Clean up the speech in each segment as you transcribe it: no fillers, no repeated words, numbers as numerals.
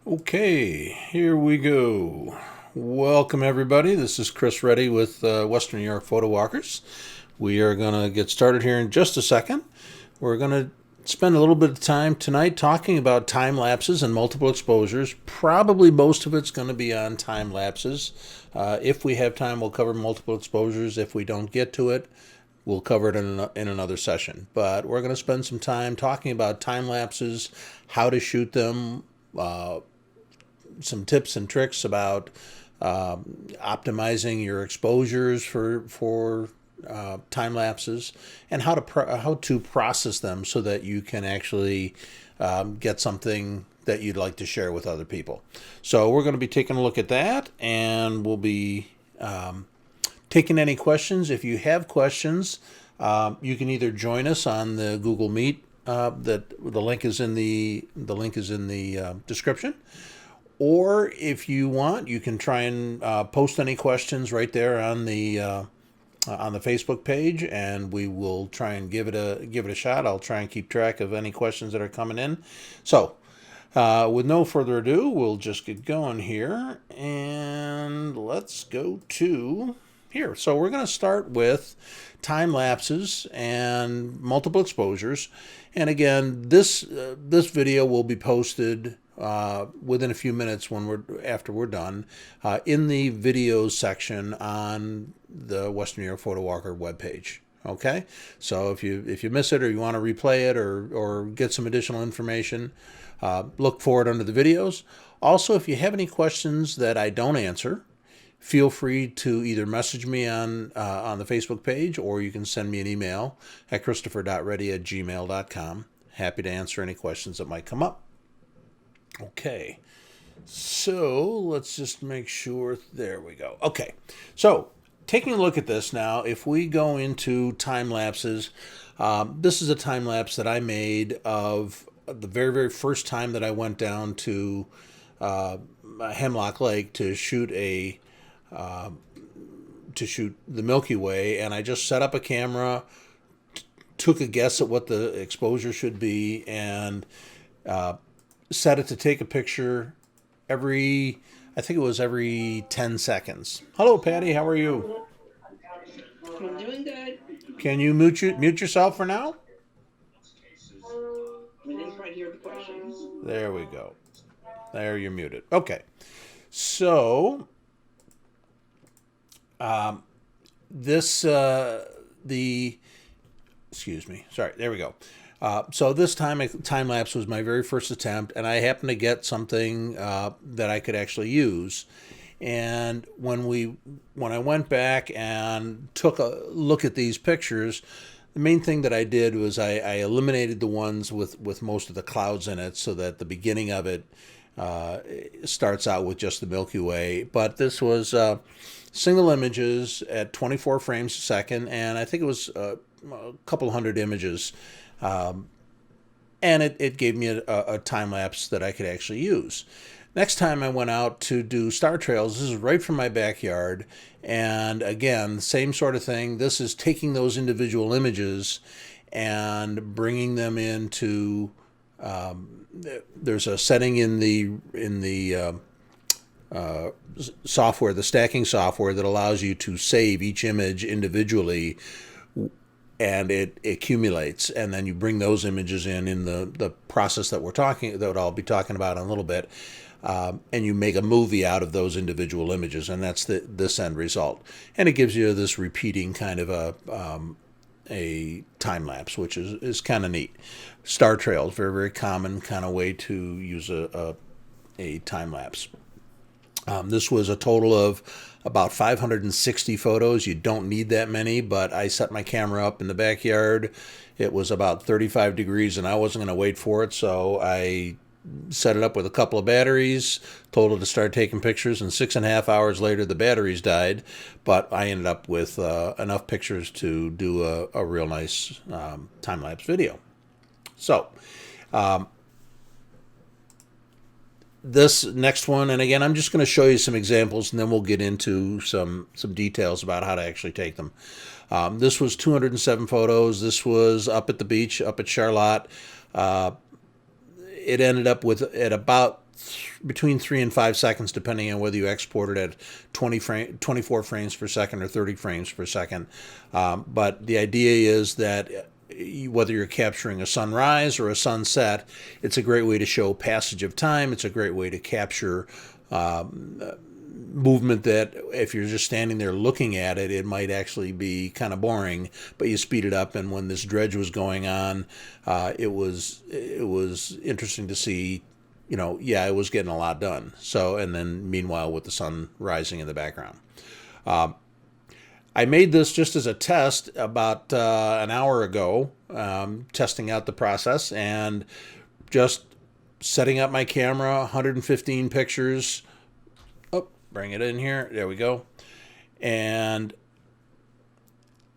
Okay, here we go. Welcome, everybody. This is Chris Reddy with Western New York Photo Walkers. We are going to get started here in just a second. We're going to spend a little bit of time tonight talking about time lapses and multiple exposures. Probably most of it's going to be on time lapses. If we have time, we'll cover multiple exposures. If we don't get to it, we'll cover it in another session. But we're going to spend some time talking about time lapses, how to shoot them, some tips and tricks about optimizing your exposures for time lapses, and how to process them so that you can actually get something that you'd like to share with other people. So we're going to be taking a look at that, and we'll be taking any questions. If you have questions, you can either join us on the Google Meet. That the link is in the description. Or if you want, you can try and post any questions right there on the Facebook page, and we will try and give it a shot. I'll try and keep track of any questions that are coming in. So, with no further ado, we'll just get going here, and let's go to here. So we're going to start with time lapses and multiple exposures. And again, this video will be posted within a few minutes after we're done in the videos section on the Western New York Photo Walker webpage. Okay, so if you miss it, or you want to replay it, or get some additional information, look for it under the videos. Also, if you have any questions that I don't answer, feel free to either message me on the Facebook page, or you can send me an email at christopher.reddy@gmail.com. Happy to answer any questions that might come up. Okay, so let's just make sure. There we go. Okay, so taking a look at this now, if we go into time lapses, this is a time lapse that I made of the very, very first time that I went down to Hemlock Lake to shoot the Milky Way, and I just set up a camera, took a guess at what the exposure should be, and set it to take a picture every 10 seconds. Hello, Patty. How are you? I'm doing good. Can you mute yourself for now? I didn't quite hear the questions. There we go. There, you're muted. Okay. So, excuse me. Sorry. There we go. So this time lapse was my very first attempt, and I happened to get something that I could actually use. And when I went back and took a look at these pictures, the main thing that I did was I eliminated the ones with most of the clouds in it, so that the beginning of it starts out with just the Milky Way. But this was single images at 24 frames a second, and I think it was a couple hundred images. And it gave me a time lapse that I could actually use. Next time I went out to do star trails, this is right from my backyard. And again, same sort of thing. This is taking those individual images and bringing them into, there's a setting in the software, the stacking software, that allows you to save each image individually, and it accumulates, and then you bring those images in the process that I'll be talking about in a little bit, and you make a movie out of those individual images, and that's this end result. And it gives you this repeating kind of a time lapse, which is kind of neat. Star trails, very, very common kind of way to use a time lapse. This was a total of about 560 photos. You don't need that many, but I set my camera up in the backyard. It was about 35 degrees, and I wasn't going to wait for it, so I set it up with a couple of batteries, told it to start taking pictures, and 6.5 hours later the batteries died, but I ended up with enough pictures to do a real nice time-lapse video. So, this next one, and again, I'm just going to show you some examples, and then we'll get into some details about how to actually take them. This was 207 photos. This was up at the beach, up at Charlotte. It ended up with at about between 3 and 5 seconds, depending on whether you export it at 24 frames per second or 30 frames per second. But the idea is that whether you're capturing a sunrise or a sunset, it's a great way to show passage of time. It's a great way to capture movement that if you're just standing there looking at it, it might actually be kind of boring, but you speed it up. And when this dredge was going on, it was interesting to see, it was getting a lot done. So, and then meanwhile with the sun rising in the background. I made this just as a test about an hour ago, testing out the process and just setting up my camera, 115 pictures. Bring it in here. There we go. And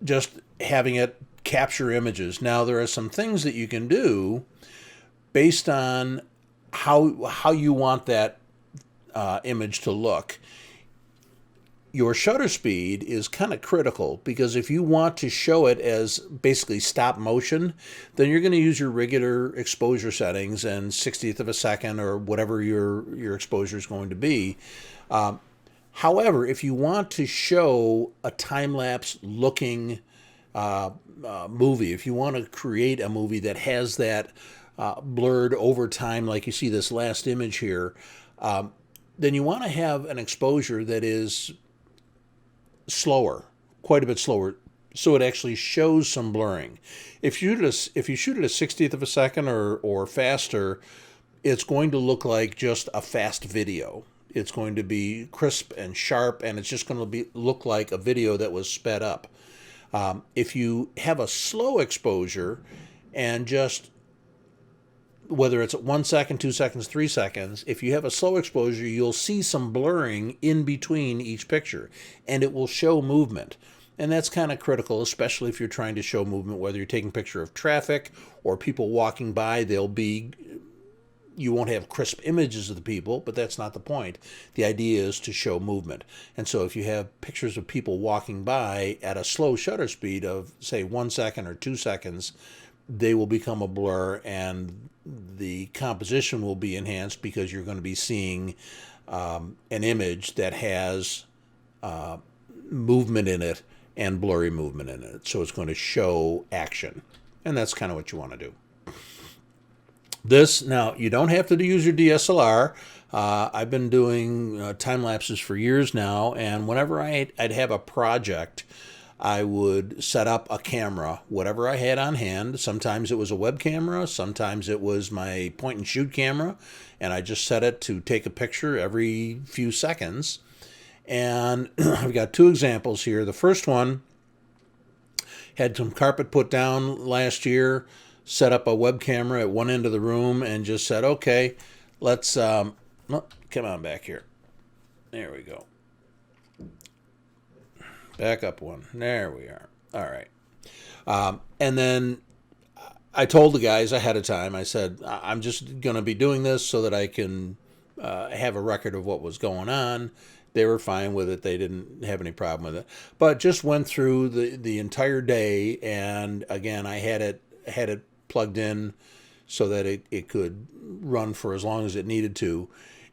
just having it capture images. Now, there are some things that you can do based on how you want that image to look. Your shutter speed is kind of critical, because if you want to show it as basically stop motion, then you're going to use your regular exposure settings and 60th of a second or whatever your exposure is going to be. However, if you want to show a time-lapse looking movie, if you want to create a movie that has that blurred over time, like you see this last image here, then you want to have an exposure that is slower, quite a bit slower, so it actually shows some blurring. If you shoot it a 60th of a second or faster, it's going to look like just a fast video. It's going to be crisp and sharp, and it's just going to look like a video that was sped up. If you have a slow exposure, and just whether it's at 1 second, 2 seconds, 3 seconds, if you have a slow exposure, you'll see some blurring in between each picture, and it will show movement. And that's kind of critical, especially if you're trying to show movement, whether you're taking a picture of traffic or people walking by. You won't have crisp images of the people, but that's not the point. The idea is to show movement. And so if you have pictures of people walking by at a slow shutter speed of, say, 1 second or 2 seconds, they will become a blur, and the composition will be enhanced because you're going to be seeing an image that has movement in it and blurry movement in it. So it's going to show action. And that's kind of what you want to do. Now, you don't have to use your DSLR. I've been doing time lapses for years now, and whenever I'd have a project, I would set up a camera, whatever I had on hand. Sometimes it was a web camera, sometimes it was my point and shoot camera, and I just set it to take a picture every few seconds. And I've got two examples here. The first one had some carpet put down last year. Set up a web camera at one end of the room and just said, okay, let's, come on back here. There we go. Back up one. There we are. All right. And then I told the guys ahead of time, I said, I'm just going to be doing this so that I can have a record of what was going on. They were fine with it. They didn't have any problem with it. But just went through the entire day, and again, I had it plugged in so that it could run for as long as it needed to.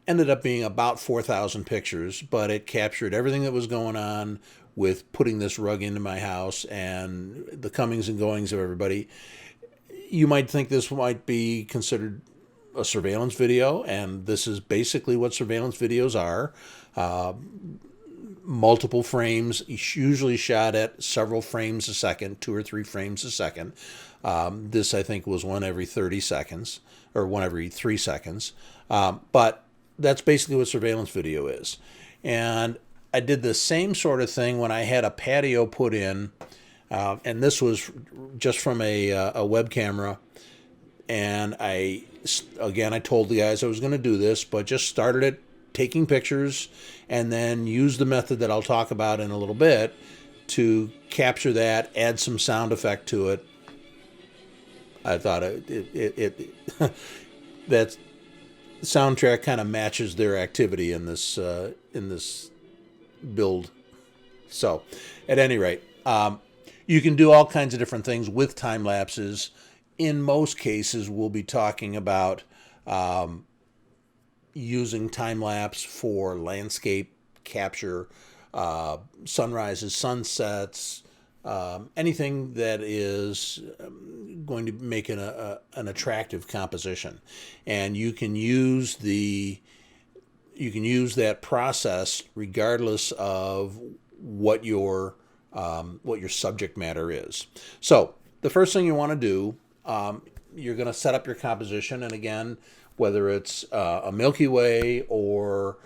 Ended up being about 4,000 pictures, but it captured everything that was going on with putting this rug into my house and the comings and goings of everybody. You might think this might be considered a surveillance video, and this is basically what surveillance videos are. Multiple frames, usually shot at several frames a second, 2 or 3 frames a second. This, I think, was one every 30 seconds, or one every 3 seconds. But that's basically what surveillance video is. And I did the same sort of thing when I had a patio put in, and this was just from a web camera. And I told the guys I was going to do this, but just started it taking pictures, and then use the method that I'll talk about in a little bit to capture that, add some sound effect to it. I thought that soundtrack kind of matches their activity in this build. So, at any rate, you can do all kinds of different things with time lapses. In most cases, we'll be talking about using time lapse for landscape capture, sunrises, sunsets, anything that is going to make an attractive composition, and you can use that process regardless of what your subject matter is. So the first thing you want to do, you're going to set up your composition, and again, whether it's a Milky Way or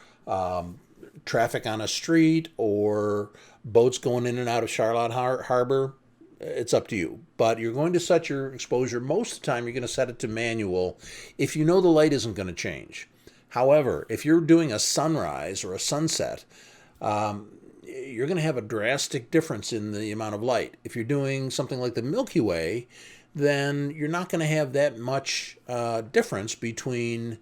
traffic on a street or boats going in and out of Charlotte Harbor, it's up to you. But you're going to set your exposure, most of the time you're going to set it to manual if you know the light isn't going to change. However, if you're doing a sunrise or a sunset, you're going to have a drastic difference in the amount of light. If you're doing something like the Milky Way, then you're not going to have that much difference between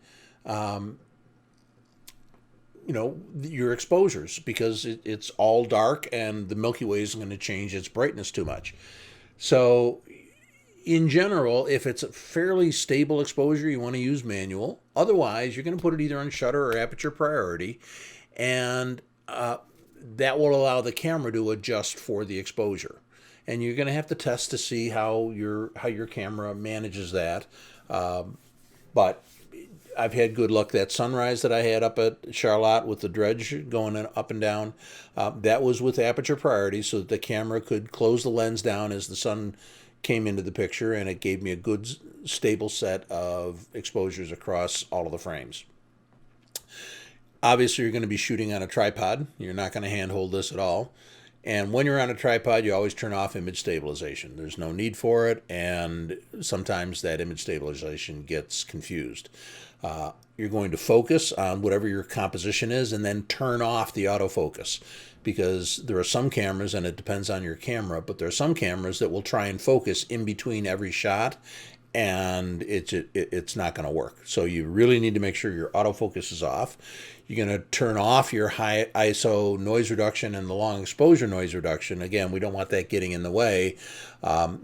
your exposures, because it's all dark and the Milky Way isn't going to change its brightness too much. So in general, if it's a fairly stable exposure, you want to use manual. Otherwise, you're going to put it either on shutter or aperture priority, and that will allow the camera to adjust for the exposure. And you're going to have to test to see how your camera manages that. But I've had good luck. That sunrise that I had up at Charlotte with the dredge going up and down, that was with aperture priority, so that the camera could close the lens down as the sun came into the picture, and it gave me a good stable set of exposures across all of the frames. Obviously, you're going to be shooting on a tripod. You're not going to handhold this at all. And when you're on a tripod, you always turn off image stabilization. There's no need for it, and sometimes that image stabilization gets confused. You're going to focus on whatever your composition is and then turn off the autofocus, because there are some cameras, and it depends on your camera, but there are some cameras that will try and focus in between every shot, and it's not going to work. So you really need to make sure your autofocus is off. You're going to turn off your high ISO noise reduction and the long exposure noise reduction. Again, we don't want that getting in the way.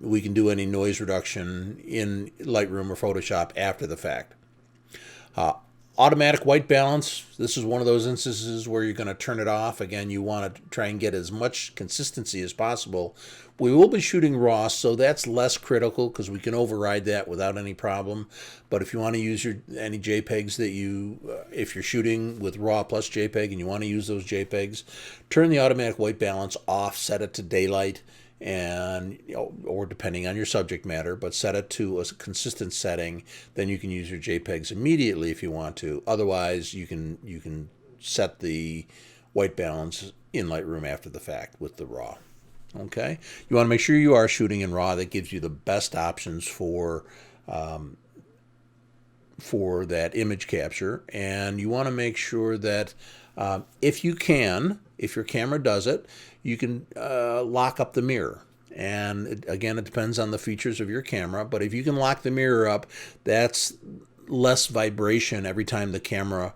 We can do any noise reduction in Lightroom or Photoshop after the fact. Automatic white balance, this is one of those instances where you're going to turn it off. Again, you want to try and get as much consistency as possible. We will be shooting RAW, so that's less critical because we can override that without any problem. But if you want to use any JPEGs that if you're shooting with RAW plus JPEG and you want to use those JPEGs, turn the automatic white balance off, set it to daylight, and or depending on your subject matter, but set it to a consistent setting. Then you can use your JPEGs immediately if you want to. Otherwise, you can set the white balance in Lightroom after the fact with the RAW. Okay, you want to make sure you are shooting in RAW. That gives you the best options for that image capture, and you want to make sure that if your camera does it, you can lock up the mirror. And again, it depends on the features of your camera, but if you can lock the mirror up, that's less vibration every time the camera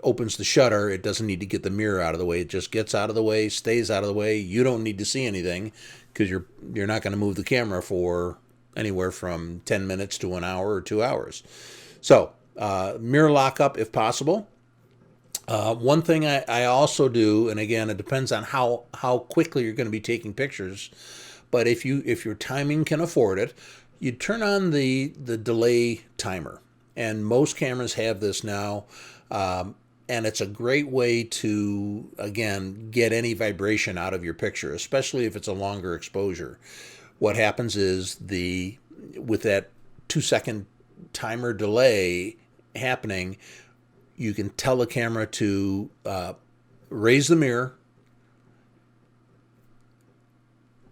opens the shutter. It doesn't need to get the mirror out of the way. It just gets out of the way, stays out of the way. You don't need to see anything because you're not going to move the camera for anywhere from 10 minutes to an hour or 2 hours. So mirror lockup if possible. One thing I also do, and again, it depends on how quickly you're going to be taking pictures, but if your timing can afford it, you turn on the delay timer. And most cameras have this now, and it's a great way to, again, get any vibration out of your picture, especially if it's a longer exposure. What happens is with that 2-second timer delay happening, you can tell the camera to raise the mirror,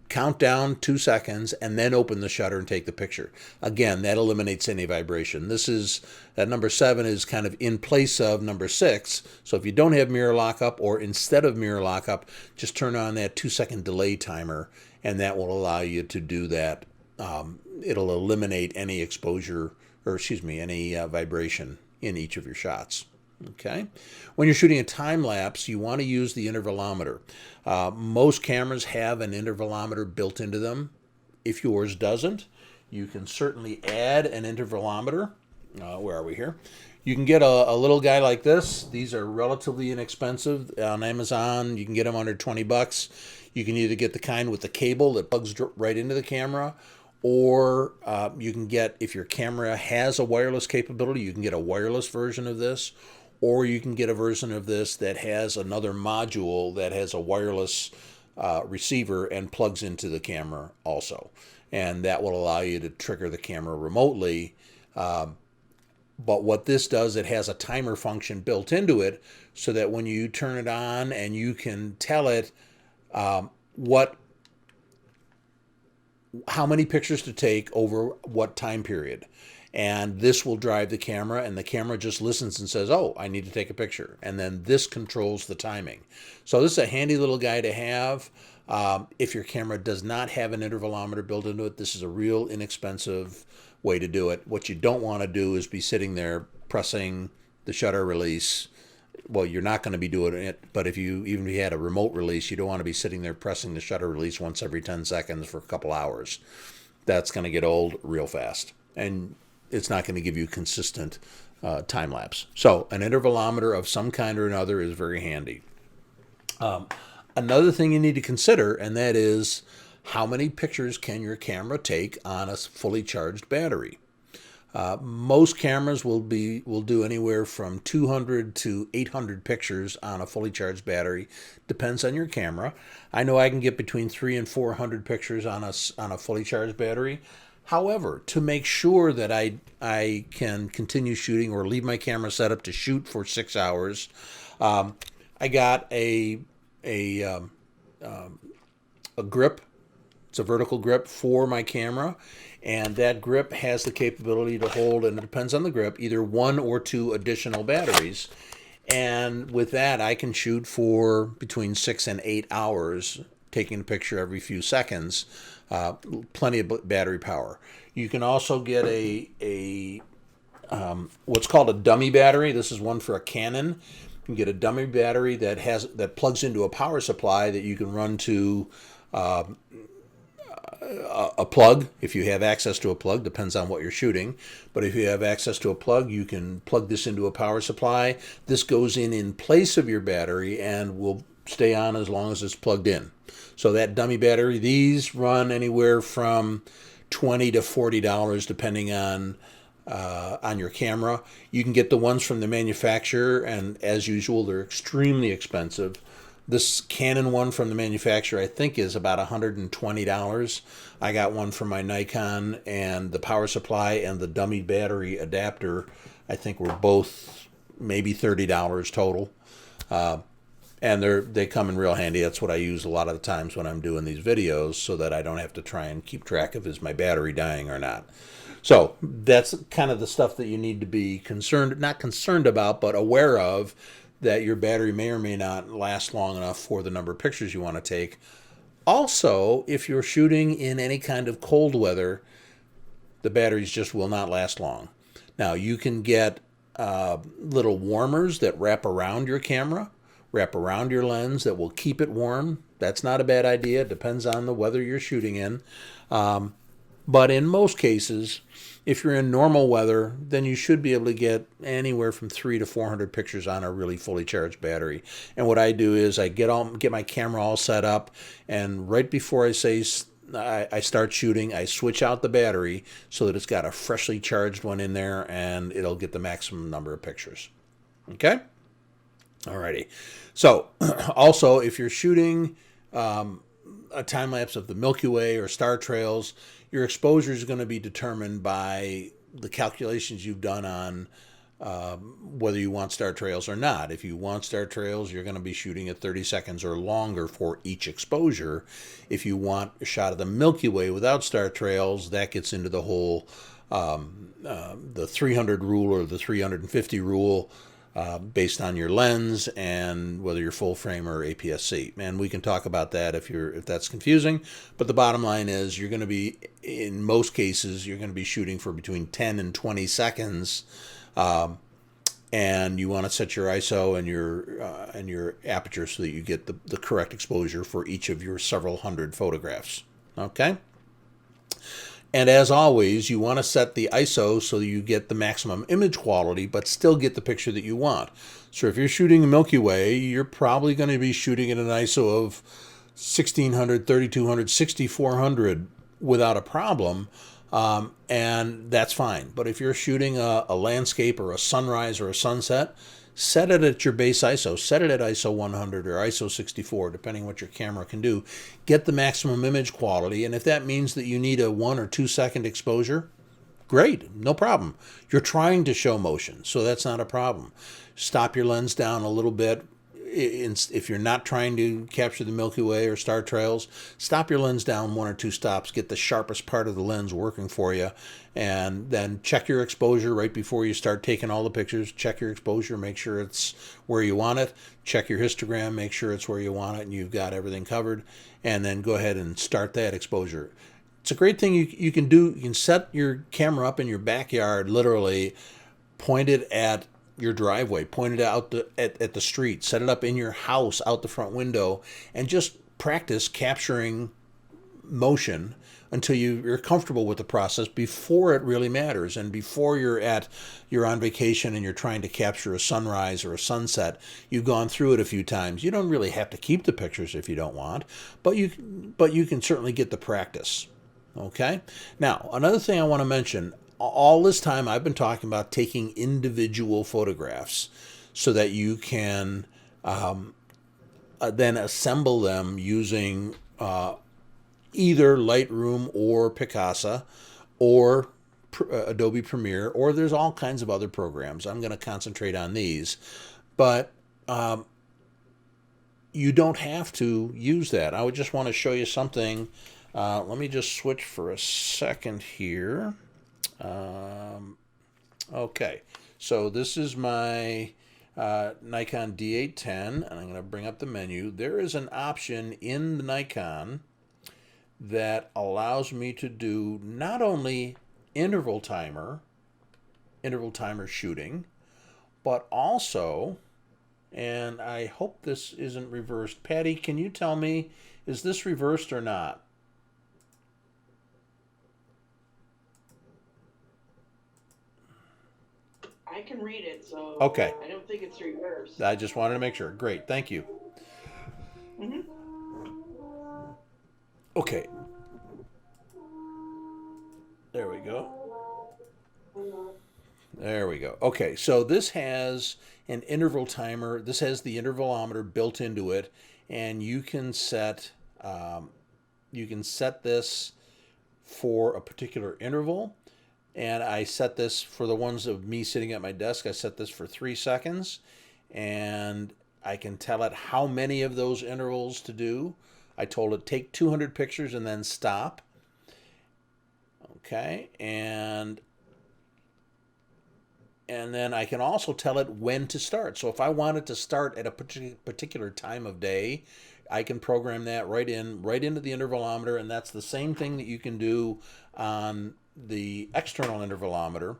count down 2 seconds, and then open the shutter and take the picture. Again, that eliminates any vibration. That number 7 is kind of in place of number 6. So if you don't have mirror lockup, or instead of mirror lockup, just turn on that 2-second delay timer, and that will allow you to do that. It'll eliminate any any vibration in each of your shots. Okay. When you're shooting a time lapse, you want to use the intervalometer. Most cameras have an intervalometer built into them. If yours doesn't, you can certainly add an intervalometer. Where are we here? You can get a little guy like this. These are relatively inexpensive on Amazon. You can get them under 20 bucks. You can either get the kind with the cable that plugs right into the camera, or you can get, if your camera has a wireless capability, you can get a wireless version of this, or you can get a version of this that has another module that has a wireless receiver and plugs into the camera also. And that will allow you to trigger the camera remotely. But what this does, it has a timer function built into it so that when you turn it on and you can tell it how many pictures to take over what time period. And this will drive the camera, and the camera just listens and says, oh, I need to take a picture. And then this controls the timing. So this is a handy little guy to have. If your camera does not have an intervalometer built into it, this is a real inexpensive way to do it. What you don't want to do is be sitting there pressing the shutter release. Well, you're not going to be doing it, but even if you had a remote release, you don't want to be sitting there pressing the shutter release once every 10 seconds for a couple hours. That's going to get old real fast, and it's not going to give you consistent time lapse. So an intervalometer of some kind or another is very handy. Another thing you need to consider, and that is how many pictures can your camera take on a fully charged battery. Most cameras will do anywhere from 200 to 800 pictures on a fully charged battery. Depends on your camera. I know I can get between 300 and 400 pictures on a fully charged battery. However, to make sure that I can continue shooting or leave my camera set up to shoot for 6 hours, I got a grip. It's a vertical grip for my camera, and that grip has the capability to hold, and it depends on the grip, either 1 or 2 additional batteries. And with that, I can shoot for between 6 and 8 hours, taking a picture every few seconds. Plenty of battery power. You can also get a what's called a dummy battery. This is one for a Canon. You can get a dummy battery that plugs into a power supply that you can run to a plug, if you have access to a plug. Depends on what you're shooting, but if you have access to a plug, you can plug this into a power supply. This goes in place of your battery and will stay on as long as it's plugged in. So that dummy battery, these run anywhere from $20 to $40 depending on your camera. You can get the ones from the manufacturer, and as usual, they're extremely expensive. This Canon one from the manufacturer, I think, is about $120. I got one from my Nikon, and the power supply and the dummy battery adapter, I think, were both maybe $30 total. And they come in real handy. That's what I use a lot of the times when I'm doing these videos, so that I don't have to try and keep track of, is my battery dying or not. So that's kind of the stuff that you need to be not concerned about, but aware of, that your battery may or may not last long enough for the number of pictures you want to take. Also, if you're shooting in any kind of cold weather, the batteries just will not last long. Now, you can get little warmers that wrap around your camera, wrap around your lens, that will keep it warm. That's not a bad idea. It depends on the weather you're shooting in. But in most cases, if you're in normal weather, then you should be able to get anywhere from 300 to 400 pictures on a really fully charged battery. And what I do is I get my camera all set up, and right before I start shooting, I switch out the battery so that it's got a freshly charged one in there, and it'll get the maximum number of pictures. Okay? Alrighty. So, also, if you're shooting a time lapse of the Milky Way or star trails, your exposure is going to be determined by the calculations you've done on whether you want star trails or not. If you want star trails, you're going to be shooting at 30 seconds or longer for each exposure. If you want a shot of the Milky Way without star trails, that gets into the whole the 300 rule or the 350 rule, based on your lens and whether you're full frame or APS-C. And we can talk about that if that's confusing. But the bottom line is, you're going to be, in most cases, you're going to be shooting for between 10 and 20 seconds. And you want to set your ISO and your aperture so that you get the correct exposure for each of your several hundred photographs. Okay? And as always, you want to set the ISO so you get the maximum image quality, but still get the picture that you want. So if you're shooting the Milky Way, you're probably going to be shooting at an ISO of 1600, 3200, 6400 without a problem. And that's fine. But if you're shooting a landscape or a sunrise or a sunset, set it at your base ISO. Set it at ISO 100 or ISO 64, depending what your camera can do. Get the maximum image quality. And if that means that you need a 1 or 2 second exposure, great, no problem. You're trying to show motion, so that's not a problem. Stop your lens down a little bit. If you're not trying to capture the Milky Way or star trails, stop your lens down 1 or 2 stops, get the sharpest part of the lens working for you, and then check your exposure right before you start taking all the pictures. Check your exposure, make sure it's where you want it. Check your histogram, make sure it's where you want it, and you've got everything covered, and then go ahead and start that exposure. It's a great thing you can do. You can set your camera up in your backyard, literally point it at your driveway, point it out at the street, set it up in your house out the front window, and just practice capturing motion until you're comfortable with the process before it really matters. And before you're on vacation and you're trying to capture a sunrise or a sunset, you've gone through it a few times. You don't really have to keep the pictures if you don't want, but you can certainly get the practice. Okay? Now, another thing I want to mention, all this time I've been talking about taking individual photographs so that you can then assemble them using either Lightroom or Picasa or Adobe Premiere, or there's all kinds of other programs. I'm going to concentrate on these, but you don't have to use that. I would just want to show you something. Let me just switch for a second here. Okay, so this is my Nikon D810, and I'm going to bring up the menu. There is an option in the Nikon that allows me to do not only interval timer shooting, but also, and I hope this isn't reversed. Patty, can you tell me, is this reversed or not? I can read it, so Okay. I don't think it's reversed. I just wanted to make sure. Great, thank you. Mm-hmm. Okay. There we go. There we go. Okay, so this has an interval timer. This has the intervalometer built into it, and you can set this for a particular interval. And I set this for the ones of me sitting at my desk. I set this for 3 seconds, and I can tell it how many of those intervals to do. I told it take 200 pictures and then stop. Okay, and then I can also tell it when to start. So if I want it to start at a particular time of day, I can program that right into the intervalometer, and that's the same thing that you can do on the external intervalometer,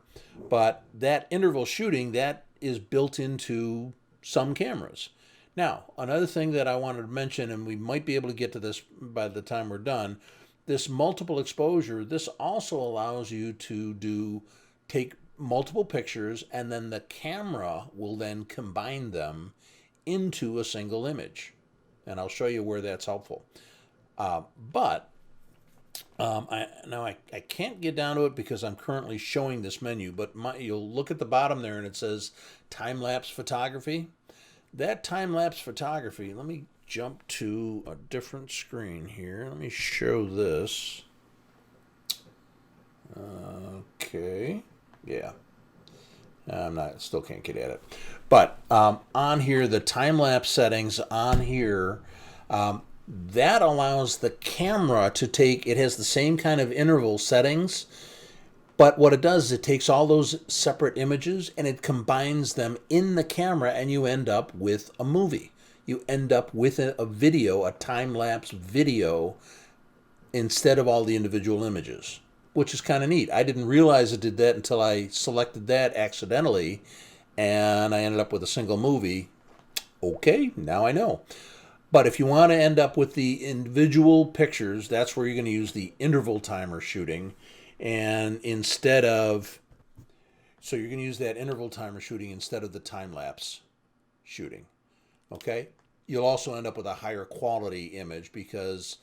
but that interval shooting, that is built into some cameras. Now, another thing that I wanted to mention, and we might be able to get to this by the time we're done, this multiple exposure, this also allows you to take multiple pictures, and then the camera will then combine them into a single image. And I'll show you where that's helpful. I can't get down to it because I'm currently showing this menu, but you'll look at the bottom there and it says time-lapse photography. That time-lapse photography, let me jump to a different screen here. Let me show this. Okay, yeah. Still can't get at it. But on here, the time-lapse settings on here, that allows the camera to take, it has the same kind of interval settings, but what it does is it takes all those separate images and it combines them in the camera, and you end up with a movie. You end up with a video, a time-lapse video, instead of all the individual images, which is kind of neat. I didn't realize it did that until I selected that accidentally, and I ended up with a single movie. Okay, now I know. But if you want to end up with the individual pictures, that's where you're going to use the interval timer shooting. And instead of, so you're going to use that interval timer shooting instead of the time lapse shooting. Okay? You'll also end up with a higher quality image because,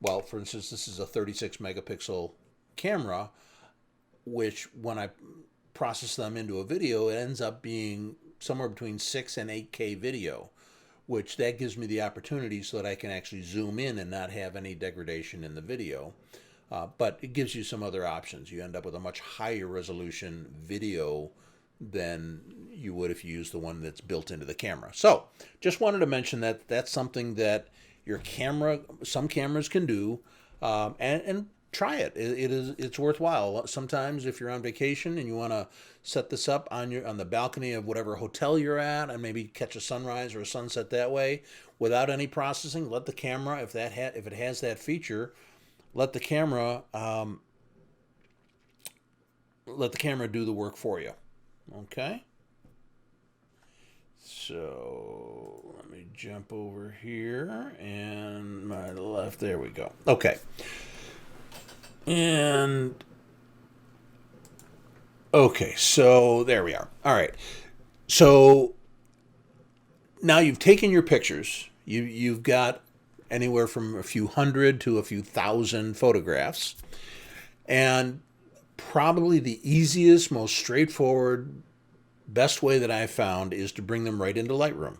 well, for instance, this is a 36 megapixel camera, which when I process them into a video, it ends up being somewhere between 6 and 8K video, which that gives me the opportunity so that I can actually zoom in and not have any degradation in the video. But it gives you some other options. You end up with a much higher resolution video than you would if you use the one that's built into the camera. So just wanted to mention that that's something that your camera, some cameras can do, and try it. It's worthwhile. Sometimes if you're on vacation and you want to set this up on the balcony of whatever hotel you're at and maybe catch a sunrise or a sunset that way without any processing, let the camera, if it has that feature, let the camera do the work for you. Okay? So let me jump over here and my left. There we go. Okay. And okay, so there we are. All right. So now you've taken your pictures. You've got anywhere from a few hundred to a few thousand photographs. And probably the easiest, most straightforward, best way that I've found is to bring them right into Lightroom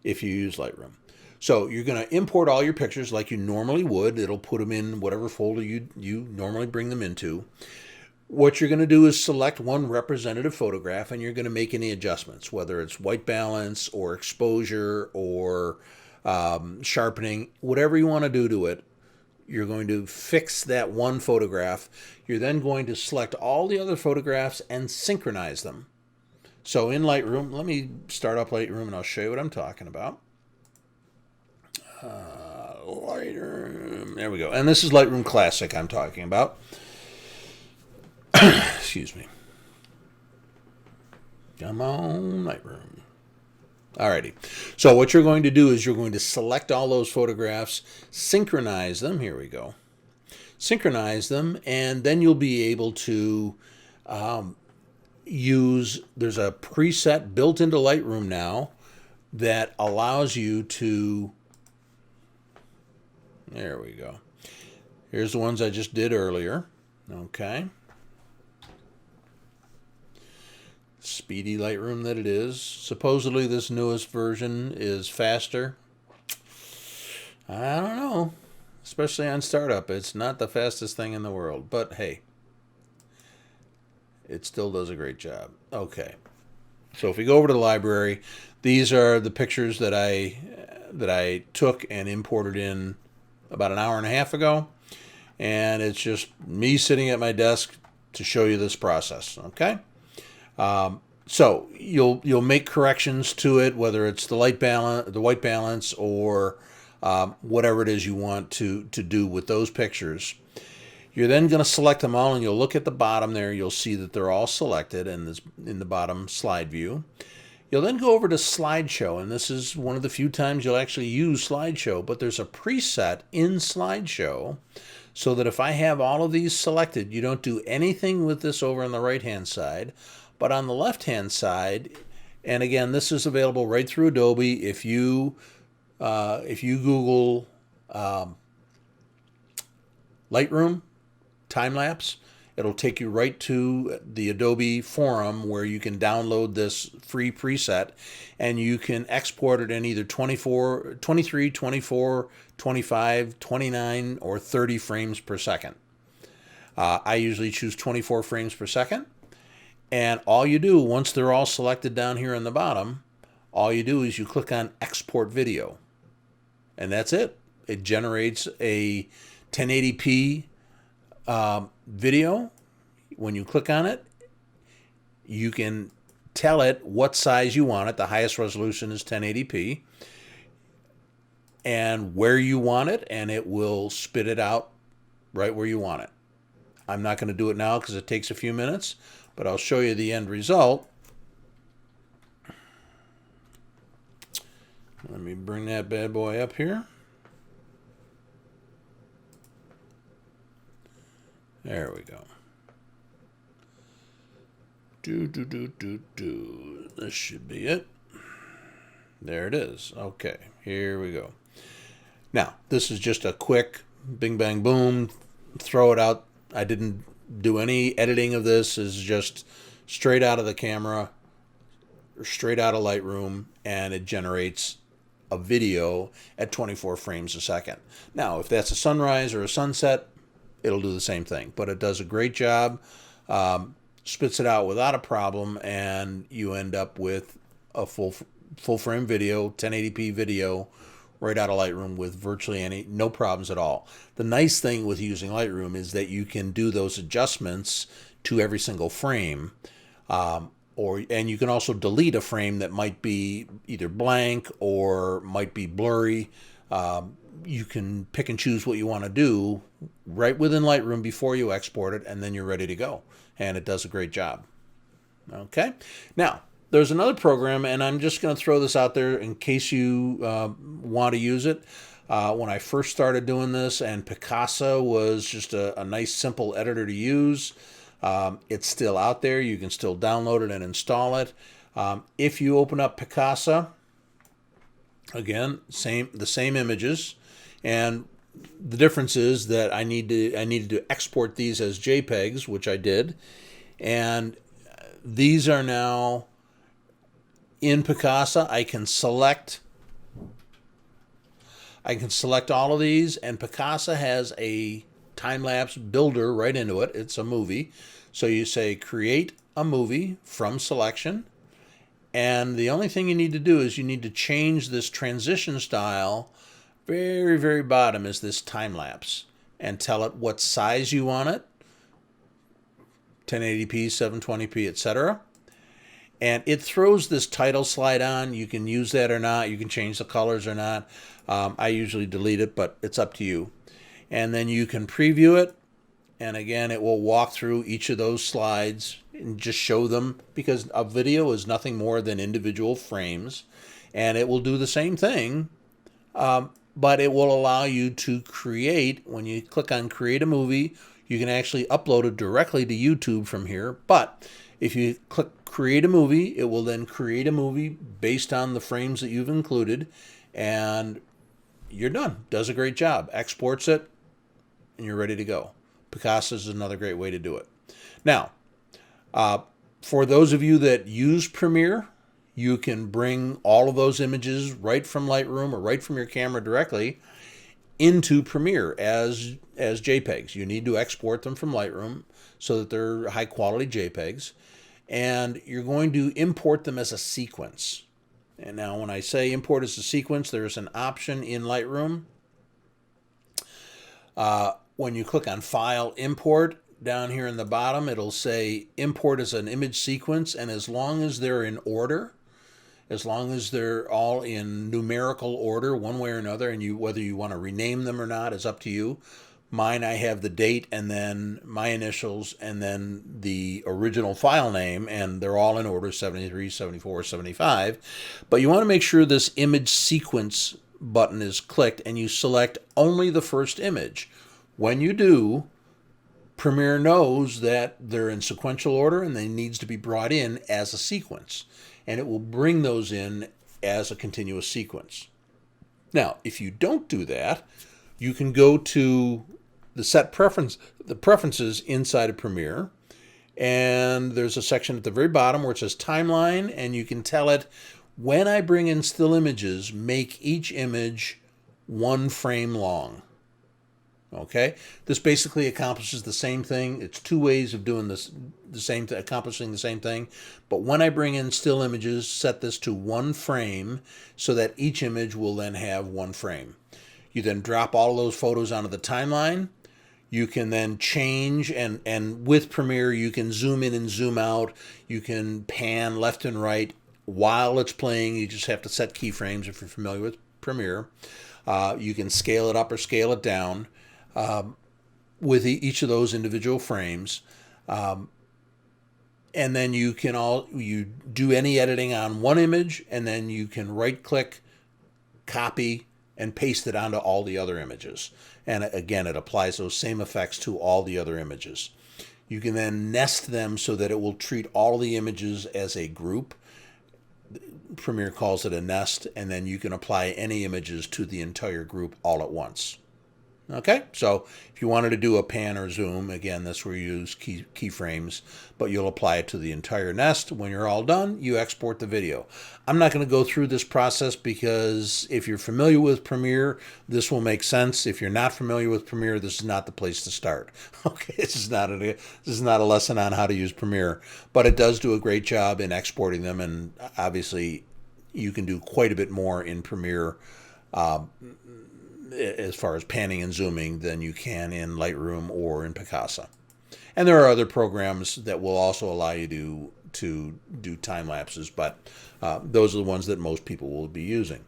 if you use Lightroom. So you're going to import all your pictures like you normally would. It'll put them in whatever folder you normally bring them into. What you're going to do is select one representative photograph and you're going to make any adjustments, whether it's white balance or exposure or sharpening, whatever you want to do to it. You're going to fix that one photograph. You're then going to select all the other photographs and synchronize them. So in Lightroom, let me start up Lightroom and I'll show you what I'm talking about. Lightroom, there we go. And this is Lightroom Classic I'm talking about. Excuse me. Come on, Lightroom. Alrighty. So what you're going to do is you're going to select all those photographs, synchronize them. Here we go. Synchronize them, and then you'll be able to there's a preset built into Lightroom now that allows you to, there we go. Here's the ones I just did earlier. Okay. Speedy Lightroom that it is. Supposedly this newest version is faster. I don't know. Especially on startup. It's not the fastest thing in the world. But hey, it still does a great job. Okay. So if we go over to the library, these are the pictures that I took and imported in about an hour and a half ago. And it's just me sitting at my desk to show you this process. Okay. So you'll make corrections to it, whether it's the white balance, or whatever it is you want to do with those pictures. You're then going to select them all, and you'll look at the bottom there. You'll see that they're all selected in the bottom slide view. You'll then go over to Slideshow, and this is one of the few times you'll actually use Slideshow, but there's a preset in Slideshow so that if I have all of these selected, you don't do anything with this over on the right-hand side. But on the left-hand side, and again, this is available right through Adobe. If you Google Lightroom Timelapse, it'll take you right to the Adobe forum where you can download this free preset, and you can export it in either 23, 24, 25, 29, or 30 frames per second. I usually choose 24 frames per second. And all you do, once they're all selected down here on the bottom, all you do is you click on Export Video. And that's it. It generates a 1080p video. When you click on it, you can tell it what size you want it. The highest resolution is 1080p. And where you want it, and it will spit it out right where you want it. I'm not going to do it now because it takes a few minutes, but I'll show you the end result. Let me bring that bad boy up here. There we go. This should be it. There it is. Okay, here we go. Now, this is just a quick bing, bang, boom, throw it out. I didn't do any editing of this. It's just straight out of the camera, or straight out of Lightroom, and it generates a video at 24 frames a second. Now, if that's a sunrise or a sunset, it'll do the same thing. But it does a great job, spits it out without a problem, and you end up with a full frame video, 1080p video, right out of Lightroom with virtually no problems at all. The nice thing with using Lightroom is that you can do those adjustments to every single frame, and you can also delete a frame that might be either blank or might be blurry. You can pick and choose what you want to do right within Lightroom before you export it, and then you're ready to go. And it does a great job. Okay, now there's another program, and I'm just going to throw this out there in case you want to use it. When I first started doing this, and Picasa was just a nice, simple editor to use. It's still out there. You can still download it and install it. If you open up Picasa, again, the same images, and the difference is that I needed to export these as JPEGs, which I did, and these are now in Picasa. I can select all of these, and Picasa has a time-lapse builder right into it. It's a movie. So you say create a movie from selection, and the only thing you need to do is you need to change this transition style. Very, very bottom is this time-lapse, and tell it what size you want it, 1080p, 720p, etc. And it throws this title slide on. You can use that or not. You can change the colors or not. I usually delete it, but it's up to you. And then you can preview it. And again, it will walk through each of those slides and just show them, because a video is nothing more than individual frames. And it will do the same thing, but it will allow you to create. When you click on create a movie, you can actually upload it directly to YouTube from here. But if you click create a movie, it will then create a movie based on the frames that you've included, and you're done. Does a great job. Exports it, and you're ready to go. Picasa is another great way to do it. Now, for those of you that use Premiere, you can bring all of those images right from Lightroom or right from your camera directly into Premiere as JPEGs. You need to export them from Lightroom so that they're high quality JPEGs, and you're going to import them as a sequence. And now when I say import as a sequence, there's an option in Lightroom. When you click on File, Import, down here in the bottom, it'll say import as an image sequence, and as long as they're in order, as long as they're all in numerical order, one way or another, and whether you want to rename them or not is up to you. Mine, I have the date and then my initials and then the original file name, and they're all in order, 73, 74, 75. But you want to make sure this image sequence button is clicked, and you select only the first image. When you do, Premiere knows that they're in sequential order and they needs to be brought in as a sequence, and it will bring those in as a continuous sequence. Now, if you don't do that, you can go to the preferences inside of Premiere, and there's a section at the very bottom where it says timeline, and you can tell it, when I bring in still images, make each image 1 frame long. Okay, this basically accomplishes the same thing. It's 2 ways of doing this, accomplishing the same thing. But when I bring in still images, set this to 1 frame so that each image will then have 1 frame. You then drop all of those photos onto the timeline. You can then change, and with Premiere, you can zoom in and zoom out. You can pan left and right while it's playing. You just have to set keyframes if you're familiar with Premiere. You can scale it up or scale it down with each of those individual frames. And then you do any editing on one image, and then you can right-click, copy, and paste it onto all the other images. And again, it applies those same effects to all the other images. You can then nest them so that it will treat all the images as a group. Premiere calls it a nest, and then you can apply any images to the entire group all at once. Okay, so if you wanted to do a pan or zoom, again, that's where you use keyframes, but you'll apply it to the entire nest. When you're all done, you export the video. I'm not going to go through this process because if you're familiar with Premiere, this will make sense. If you're not familiar with Premiere, this is not the place to start. Okay, this is not a lesson on how to use Premiere, but it does do a great job in exporting them, and obviously you can do quite a bit more in Premiere as far as panning and zooming than you can in Lightroom or in Picasa. And there are other programs that will also allow you to do time lapses, but those are the ones that most people will be using.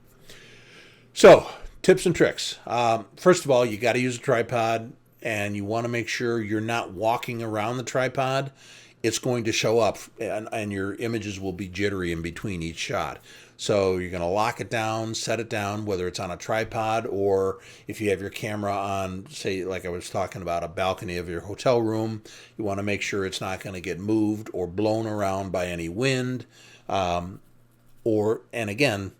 So, tips and tricks. First of all, you got to use a tripod, and you want to make sure you're not walking around the tripod. It's going to show up, and your images will be jittery in between each shot. So you're going to lock it down, set it down, whether it's on a tripod or if you have your camera on, say, like I was talking about, a balcony of your hotel room. You want to make sure it's not going to get moved or blown around by any wind. And again,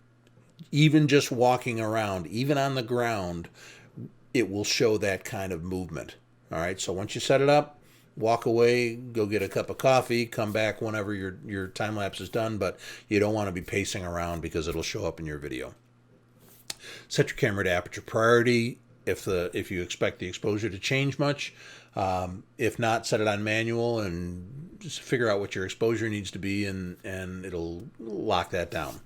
even just walking around, even on the ground, it will show that kind of movement. All right, so once you set it up, walk away, go get a cup of coffee, come back whenever your time lapse is done, but you don't want to be pacing around because it'll show up in your video. Set your camera to aperture priority if you expect the exposure to change much. If not, set it on manual and just figure out what your exposure needs to be, and it'll lock that down.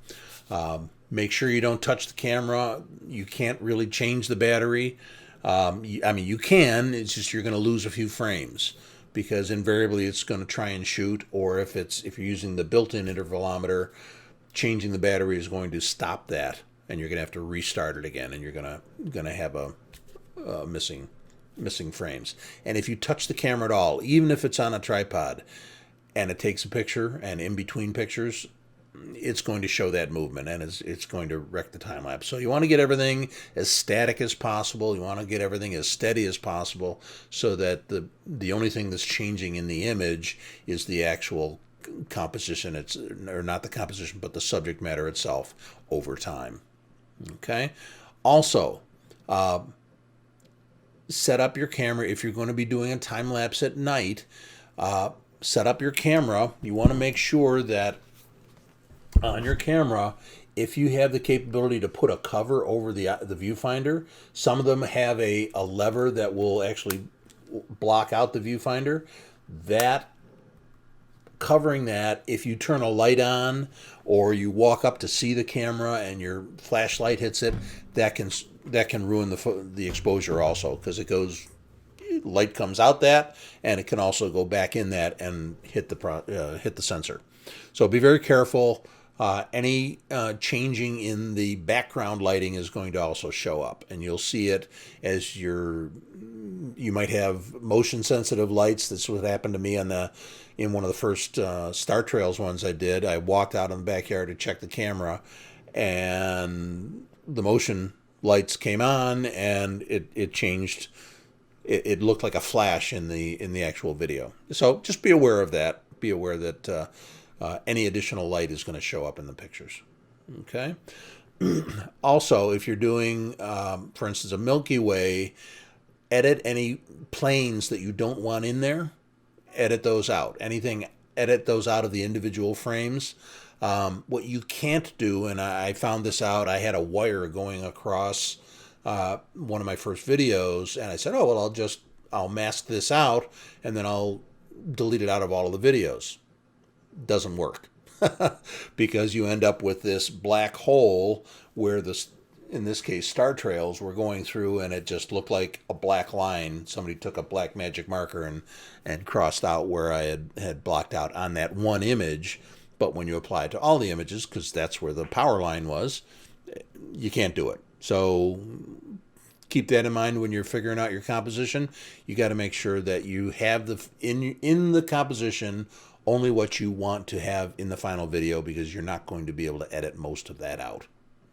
Make sure you don't touch the camera. You can't really change the battery. I mean, you can, it's just you're going to lose a few frames, because invariably it's going to try and shoot, or if you're using the built-in intervalometer, changing the battery is going to stop that, and you're going to have to restart it again, and you're going to have a missing frames. And if you touch the camera at all, even if it's on a tripod, and it takes a picture, and in between pictures, it's going to show that movement, and it's going to wreck the time lapse. So you want to get everything as static as possible. You want to get everything as steady as possible, so that the only thing that's changing in the image is the actual composition. Or not the composition, but the subject matter itself over time. Okay. Also, set up your camera if you're going to be doing a time lapse at night. Set up your camera. You want to make sure that on your camera, if you have the capability to put a cover over the viewfinder, some of them have a lever that will actually block out the viewfinder. That covering that, if you turn a light on or you walk up to see the camera and your flashlight hits it, that can ruin the exposure also, because light comes out that, and it can also go back in that and hit the sensor. So be very careful. Any changing in the background lighting is going to also show up, and you'll see it as you might have motion sensitive lights. That's what happened to me in one of the first Star Trails ones I did. I walked out in the backyard to check the camera, and the motion lights came on, and it changed. It looked like a flash in the actual video. So just be aware of that. Be aware that any additional light is going to show up in the pictures. Okay. Also, if you're doing, for instance, a Milky Way, edit any planes that you don't want in there. Edit those out. Edit those out of the individual frames. What you can't do, and I found this out, I had a wire going across one of my first videos, and I said, oh, well, I'll mask this out, and then I'll delete it out of all of the videos. Doesn't work because you end up with this black hole where in this case, Star Trails were going through, and it just looked like a black line. Somebody took a black magic marker and crossed out where I had blocked out on that one image. But when you apply it to all the images, because that's where the power line was, you can't do it. So keep that in mind when you're figuring out your composition. You got to make sure that you have in the composition only what you want to have in the final video, because you're not going to be able to edit most of that out.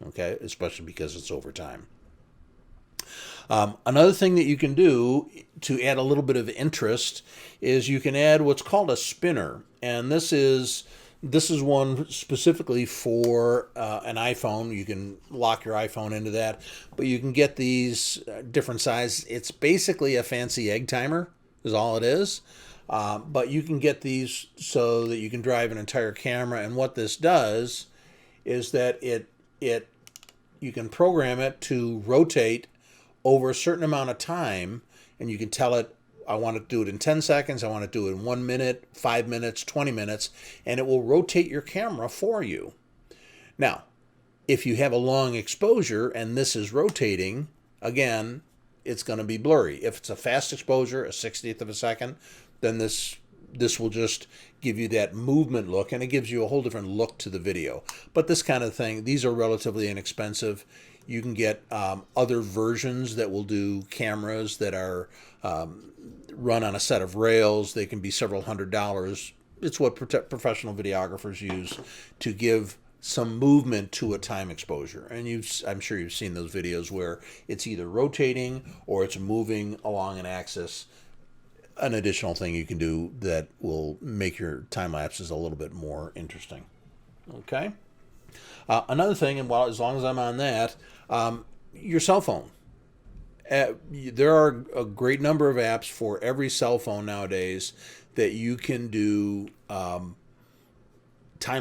Okay, especially because it's over time. Another thing that you can do to add a little bit of interest is you can add what's called a spinner, and this is one specifically for an iPhone. You can lock your iPhone into that, but you can get these different sizes. It's basically a fancy egg timer, is all it is. But you can get these so that you can drive an entire camera. And what this does is that it you can program it to rotate over a certain amount of time, and you can tell it, I want to do it in 10 seconds, I want to do it in 1 minute, 5 minutes, 20 minutes, and it will rotate your camera for you. Now, if you have a long exposure and this is rotating, again, it's going to be blurry. If it's a fast exposure, a 60th of a second, then this will just give you that movement look, and it gives you a whole different look to the video. But this kind of thing, these are relatively inexpensive. You can get other versions that will do cameras that are run on a set of rails. They can be several $100s. It's what professional videographers use to give some movement to a time exposure. And I'm sure you've seen those videos where it's either rotating or it's moving along an axis. An additional thing you can do that will make your time lapses a little bit more interesting. Okay. Another thing, and as long as I'm on that, your cell phone. There are a great number of apps for every cell phone nowadays that you can do time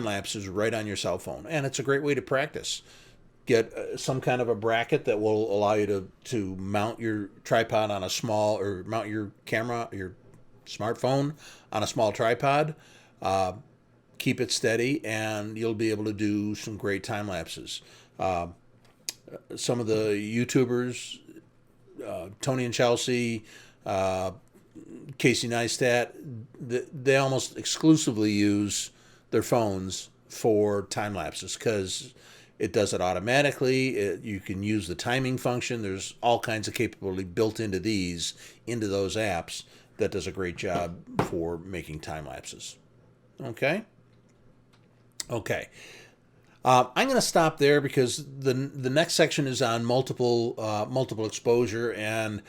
lapses right on your cell phone, and it's a great way to practice. Get some kind of a bracket that will allow you to mount your tripod on a small, or mount your camera, your smartphone on a small tripod. Keep it steady, and you'll be able to do some great time lapses. Some of the YouTubers, Tony and Chelsea, Casey Neistat, they almost exclusively use their phones for time lapses because it does it automatically. You can use the timing function. There's all kinds of capability built into those apps that does a great job for making time lapses. Okay. I'm going to stop there because the next section is on multiple exposure, and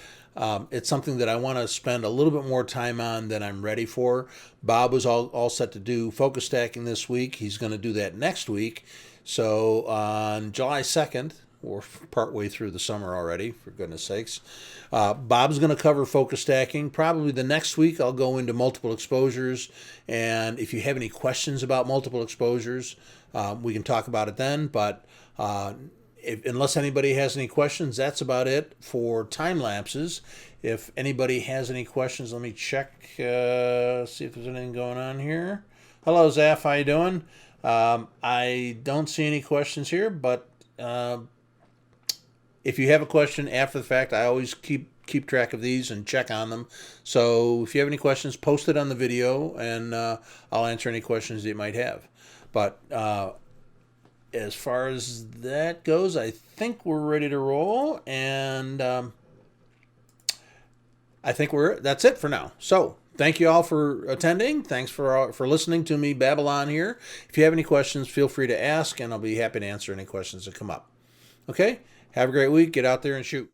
it's something that I want to spend a little bit more time on than I'm ready for. Bob was all set to do focus stacking this week. He's going to do that next week. So on July 2nd, we're partway through the summer already, for goodness sakes, Bob's going to cover focus stacking. Probably the next week I'll go into multiple exposures, and if you have any questions about multiple exposures, we can talk about it then. But unless anybody has any questions, that's about it for time lapses. If anybody has any questions, let me check, see if there's anything going on here. Hello, Zaf, how you doing? I don't see any questions here, but if you have a question after the fact, I always keep track of these and check on them. So if you have any questions, post it on the video, and I'll answer any questions that you might have. But as far as that goes, I think we're ready to roll, and I think that's it for now. So thank you all for attending. Thanks for listening to me babble on here. If you have any questions, feel free to ask, and I'll be happy to answer any questions that come up. Okay? Have a great week. Get out there and shoot.